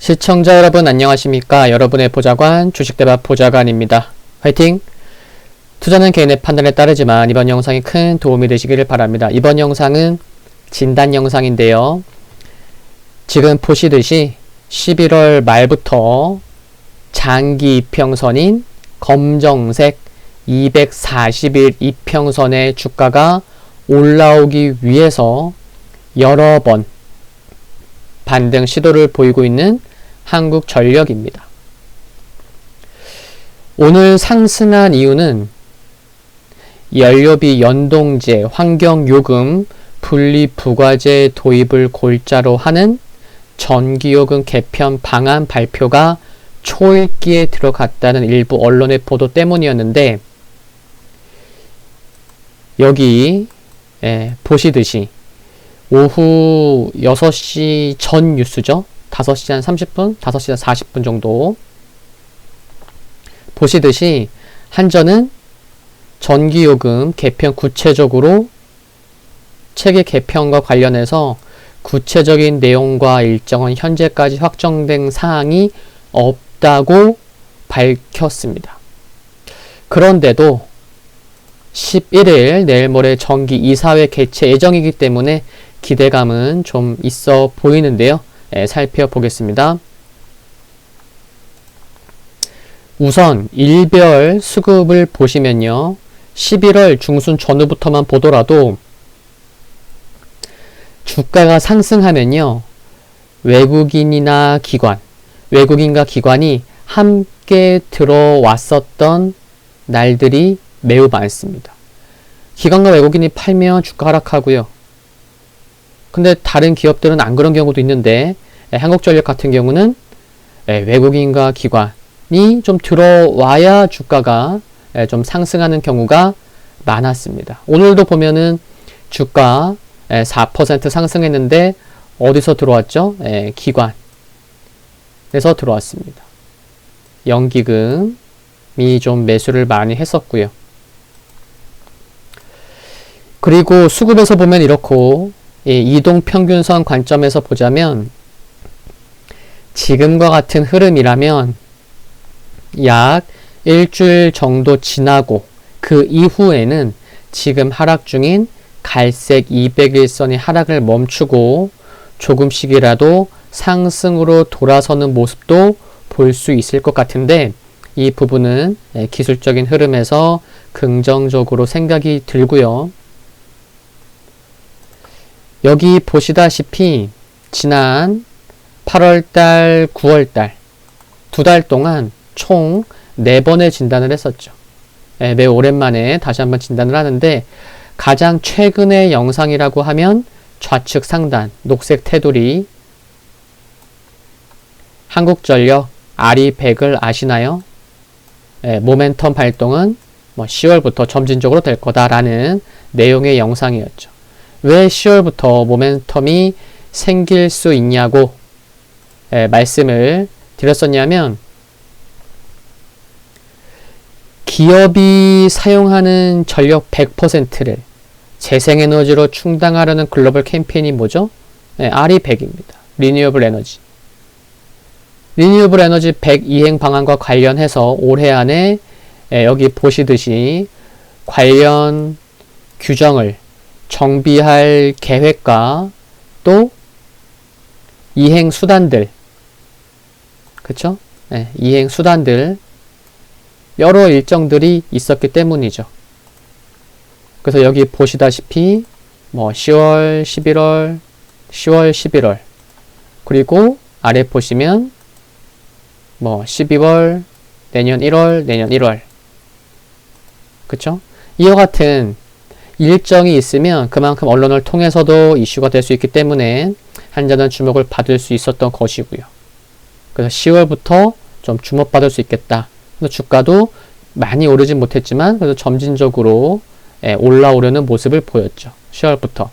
시청자 여러분 안녕하십니까? 여러분의 보좌관 주식대박 보좌관입니다. 화이팅! 투자는 개인의 판단에 따르지만 이번 영상이 큰 도움이 되시기를 바랍니다. 이번 영상은 진단 영상인데요. 지금 보시듯이 11월 말부터 장기 이평선인 검정색 240일 이평선의 주가가 올라오기 위해서 여러 번 반등 시도를 보이고 있는 한국전력입니다. 오늘 상승한 이유는 연료비 연동제, 환경요금, 분리부과제 도입을 골자로 하는 전기요금 개편 방안 발표가 초읽기에 들어갔다는 일부 언론의 보도 때문이었는데, 여기 보시듯이 오후 6시 전 뉴스죠. 5시 한 30분, 5시 한 40분 정도. 보시듯이 한전은 전기요금 개편 구체적으로 체계 개편과 관련해서 구체적인 내용과 일정은 현재까지 확정된 사항이 없다고 밝혔습니다. 그런데도 11일 내일 모레 정기 이사회 개최 예정이기 때문에 기대감은 좀 있어 보이는데요. 살펴보겠습니다. 우선 일별 수급을 보시면요. 11월 중순 전후부터만 보더라도 주가가 상승하면요. 외국인과 기관이 함께 들어왔었던 날들이 매우 많습니다. 기관과 외국인이 팔면 주가 하락하고요. 근데 다른 기업들은 안 그런 경우도 있는데, 한국전력 같은 경우는 외국인과 기관이 좀 들어와야 주가가 좀 상승하는 경우가 많았습니다. 오늘도 보면은 주가 4% 상승했는데 어디서 들어왔죠? 기관에서 들어왔습니다. 연기금이 좀 매수를 많이 했었고요. 그리고 수급에서 보면 이렇고, 이동평균선 관점에서 보자면 지금과 같은 흐름이라면 약 일주일 정도 지나고 그 이후에는 지금 하락 중인 갈색 200일선이 하락을 멈추고 조금씩이라도 상승으로 돌아서는 모습도 볼 수 있을 것 같은데, 이 부분은 기술적인 흐름에서 긍정적으로 생각이 들고요. 여기 보시다시피 지난 8월달, 9월달 두 달 동안 총 4번의 진단을 했었죠. 매우 오랜만에 다시 한번 진단을 하는데, 가장 최근의 영상이라고 하면 좌측 상단 녹색 테두리 한국전력 RE100을 아시나요? 모멘텀 발동은 10월부터 점진적으로 될 거다라는 내용의 영상이었죠. 왜 10월부터 모멘텀이 생길 수 있냐고 말씀을 드렸었냐면, 기업이 사용하는 전력 100%를 재생에너지로 충당하려는 글로벌 캠페인이 뭐죠? RE100입니다. 리뉴어블 에너지. 리뉴어블 에너지 100 이행 방안과 관련해서 올해 안에 여기 보시듯이 관련 규정을 정비할 계획과 또 이행 수단들, 그쵸? 이행 수단들 여러 일정들이 있었기 때문이죠. 그래서 여기 보시다시피 10월, 11월, 10월, 11월, 그리고 아래 보시면 12월, 내년 1월, 내년 1월, 그쵸? 이와 같은 일정이 있으면 그만큼 언론을 통해서도 이슈가 될 수 있기 때문에 한전은 주목을 받을 수 있었던 것이고요. 그래서 10월부터 좀 주목받을 수 있겠다. 그래서 주가도 많이 오르진 못했지만 그래도 점진적으로 올라오려는 모습을 보였죠. 10월부터.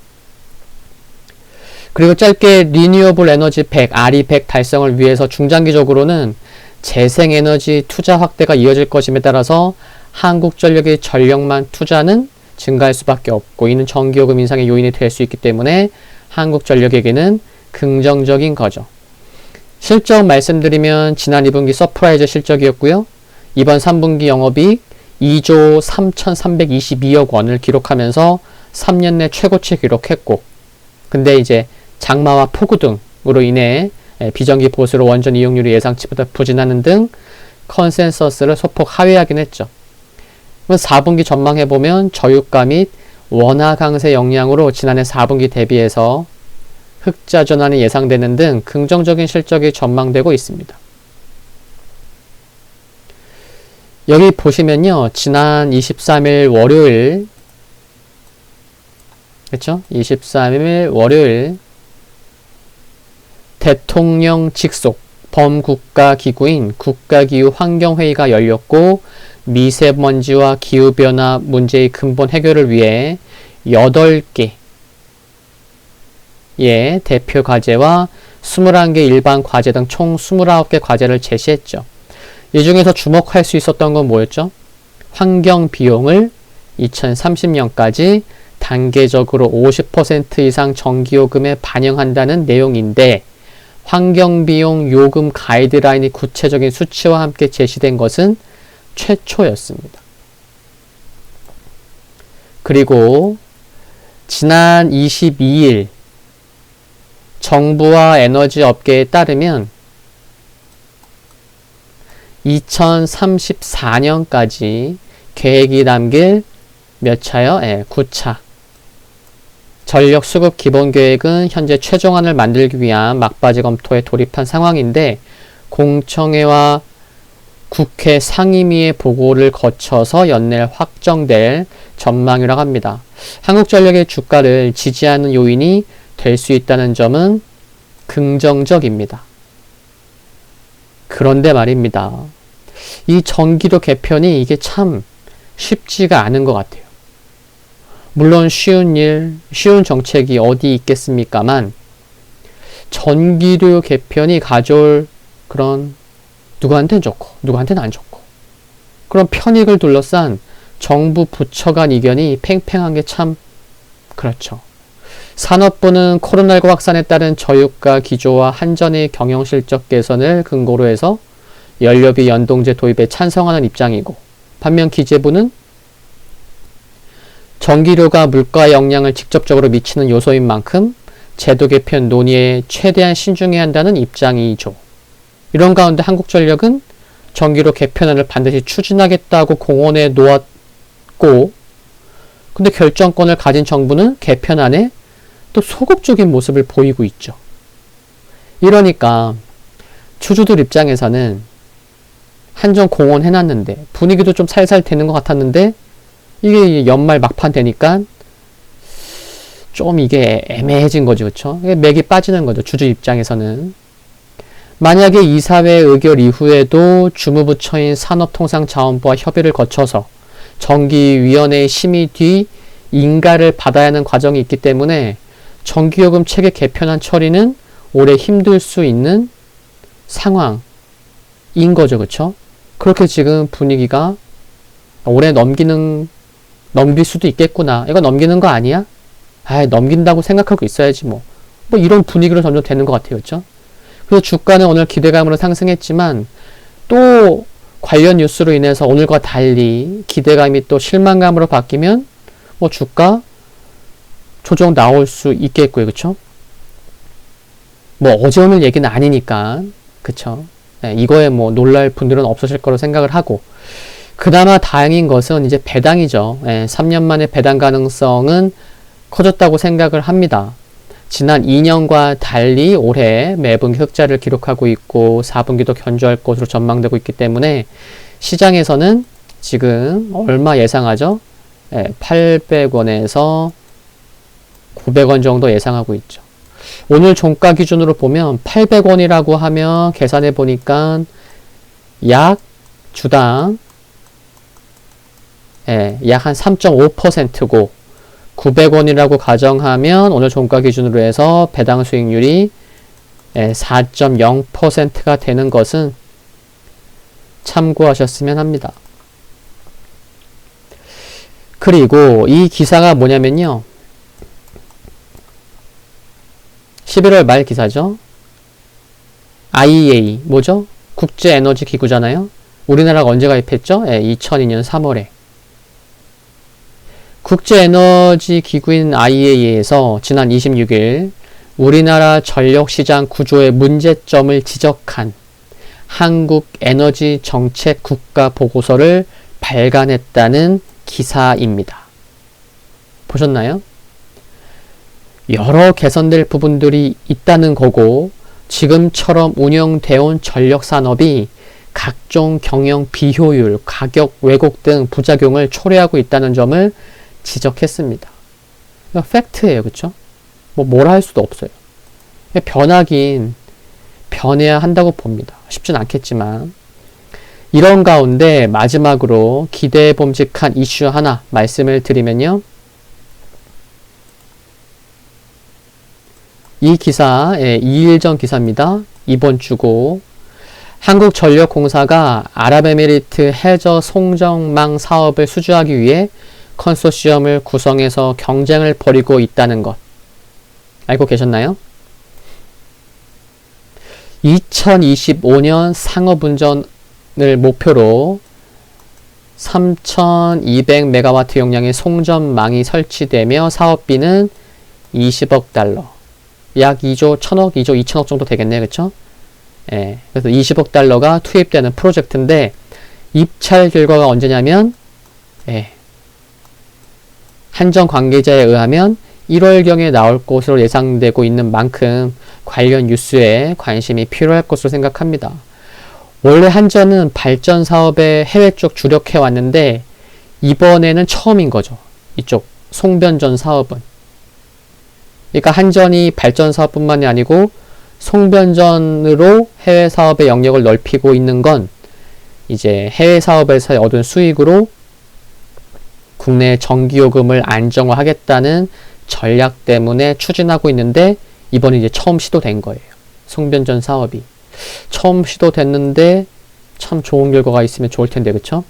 그리고 짧게 리뉴어블 에너지 100, RE100 달성을 위해서 중장기적으로는 재생에너지 투자 확대가 이어질 것임에 따라서 한국전력의 전력만 투자는 증가할 수밖에 없고, 이는 전기요금 인상의 요인이 될 수 있기 때문에 한국전력에게는 긍정적인 거죠. 실적 말씀드리면 지난 2분기 서프라이즈 실적이었고요. 이번 3분기 영업이익 2조 3,322억 원을 기록하면서 3년 내 최고치 기록했고, 근데 이제 장마와 폭우 등으로 인해 비정기 보수로 원전 이용률이 예상치보다 부진하는 등 컨센서스를 소폭 하회하긴 했죠. 4분기 전망해보면 저유가 및 원화 강세 영향으로 지난해 4분기 대비해서 흑자 전환이 예상되는 등 긍정적인 실적이 전망되고 있습니다. 여기 보시면요. 지난 23일 월요일, 그렇죠? 23일 월요일 대통령 직속 범국가기구인 국가기후환경회의가 열렸고, 미세먼지와 기후변화 문제의 근본 해결을 위해 8개의 대표 과제와 21개 일반 과제 등 총 29개 과제를 제시했죠. 이 중에서 주목할 수 있었던 건 뭐였죠? 환경 비용을 2030년까지 단계적으로 50% 이상 전기요금에 반영한다는 내용인데, 환경비용 요금 가이드라인이 구체적인 수치와 함께 제시된 것은 최초였습니다. 그리고 지난 22일 정부와 에너지 업계에 따르면 2034년까지 계획이 담길 몇 차요? 9차. 전력 수급 기본 계획은 현재 최종안을 만들기 위한 막바지 검토에 돌입한 상황인데, 공청회와 국회 상임위의 보고를 거쳐서 연내 확정될 전망이라고 합니다. 한국전력의 주가를 지지하는 요인이 될 수 있다는 점은 긍정적입니다. 그런데 말입니다. 이 전기료 개편이 이게 참 쉽지가 않은 것 같아요. 물론 쉬운 정책이 어디 있겠습니까만, 전기료 개편이 가져올 그런 누구한테는 좋고 누구한테는 안 좋고 그런 편익을 둘러싼 정부 부처 간 이견이 팽팽한 게 참 그렇죠. 산업부는 코로나19 확산에 따른 저유가 기조와 한전의 경영실적 개선을 근거로 해서 연료비 연동제 도입에 찬성하는 입장이고, 반면 기재부는 전기료가 물가 영향을 직접적으로 미치는 요소인 만큼 제도 개편 논의에 최대한 신중해야 한다는 입장이죠. 이런 가운데 한국전력은 전기료 개편안을 반드시 추진하겠다고 공언해 놓았고, 근데 결정권을 가진 정부는 개편안에 또 소극적인 모습을 보이고 있죠. 이러니까 주주들 입장에서는 한전 공언해놨는데 분위기도 좀 살살 되는 것 같았는데, 이게 연말 막판 되니까 좀 이게 애매해진 거죠. 그렇죠? 맥이 빠지는 거죠. 주주 입장에서는. 만약에 이사회 의결 이후에도 주무부처인 산업통상자원부와 협의를 거쳐서 전기위원회의 심의 뒤 인가를 받아야 하는 과정이 있기 때문에 전기요금 체계 개편안 처리는 오래 힘들 수 있는 상황인 거죠. 그렇죠? 그렇게 지금 분위기가 올해 넘길 수도 있겠구나. 이거 넘기는 거 아니야? 넘긴다고 생각하고 있어야지 뭐 이런 분위기로 점점 되는 것 같아요. 그렇죠? 그래서 주가는 오늘 기대감으로 상승했지만, 또 관련 뉴스로 인해서 오늘과 달리 기대감이 또 실망감으로 바뀌면 주가 조정 나올 수 있겠고요. 그쵸? 어제 오늘 얘기는 아니니까, 그쵸? 이거에 놀랄 분들은 없으실 거로 생각을 하고, 그나마 다행인 것은 이제 배당이죠. 3년 만에 배당 가능성은 커졌다고 생각을 합니다. 지난 2년과 달리 올해 매분기 흑자를 기록하고 있고 4분기도 견조할 것으로 전망되고 있기 때문에 시장에서는 지금 얼마 예상하죠? 800원에서 900원 정도 예상하고 있죠. 오늘 종가 기준으로 보면 800원이라고 하면 계산해 보니까 약 주당 약 한 3.5%고 900원이라고 가정하면 오늘 종가 기준으로 해서 배당 수익률이 4.0%가 되는 것은 참고하셨으면 합니다. 그리고 이 기사가 뭐냐면요. 11월 말 기사죠. IEA 뭐죠? 국제에너지기구잖아요. 우리나라가 언제 가입했죠? 2002년 3월에. 국제에너지기구인 IEA에서 지난 26일 우리나라 전력시장 구조의 문제점을 지적한 한국에너지정책 국가보고서를 발간했다는 기사입니다. 보셨나요? 여러 개선될 부분들이 있다는 거고 지금처럼 운영되어 온 전력산업이 각종 경영 비효율, 가격 왜곡 등 부작용을 초래하고 있다는 점을 지적했습니다. 팩트예요. 그쵸? 뭐라 할 수도 없어요. 변하긴 변해야 한다고 봅니다. 쉽진 않겠지만 이런 가운데 마지막으로 기대해 봄직한 이슈 하나 말씀을 드리면요. 이 기사 2일 전 기사입니다. 이번 주고 한국전력공사가 아랍에미리트 해저 송정망 사업을 수주하기 위해 컨소시엄을 구성해서 경쟁을 벌이고 있다는 것 알고 계셨나요? 2025년 상업운전을 목표로 3200메가와트 용량의 송전망이 설치되며 사업비는 20억 달러 약 2조 1000억, 2조 2천억 정도 되겠네. 그쵸? 예. 그래서 20억 달러가 투입되는 프로젝트인데 입찰 결과가 언제냐면 한전 관계자에 의하면 1월경에 나올 것으로 예상되고 있는 만큼 관련 뉴스에 관심이 필요할 것으로 생각합니다. 원래 한전은 발전 사업에 해외 쪽 주력해 왔는데 이번에는 처음인 거죠. 이쪽 송변전 사업은. 그러니까 한전이 발전 사업뿐만이 아니고 송변전으로 해외 사업의 영역을 넓히고 있는 건 이제 해외 사업에서 얻은 수익으로 국내 전기요금을 안정화하겠다는 전략 때문에 추진하고 있는데 이번에 이제 처음 시도된 거예요. 송변전 사업이. 처음 시도됐는데 참 좋은 결과가 있으면 좋을 텐데 그쵸?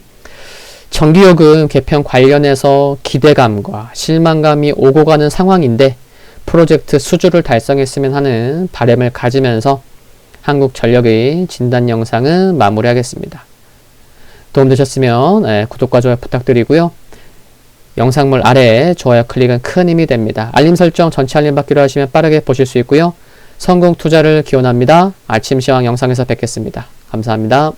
전기요금 개편 관련해서 기대감과 실망감이 오고 가는 상황인데 프로젝트 수주를 달성했으면 하는 바람을 가지면서 한국전력의 진단 영상은 마무리하겠습니다. 도움되셨으면 구독과 좋아요 부탁드리고요. 영상물 아래 좋아요 클릭은 큰 힘이 됩니다. 알림 설정 전체 알림 받기로 하시면 빠르게 보실 수 있고요. 성공 투자를 기원합니다. 아침 시황 영상에서 뵙겠습니다. 감사합니다.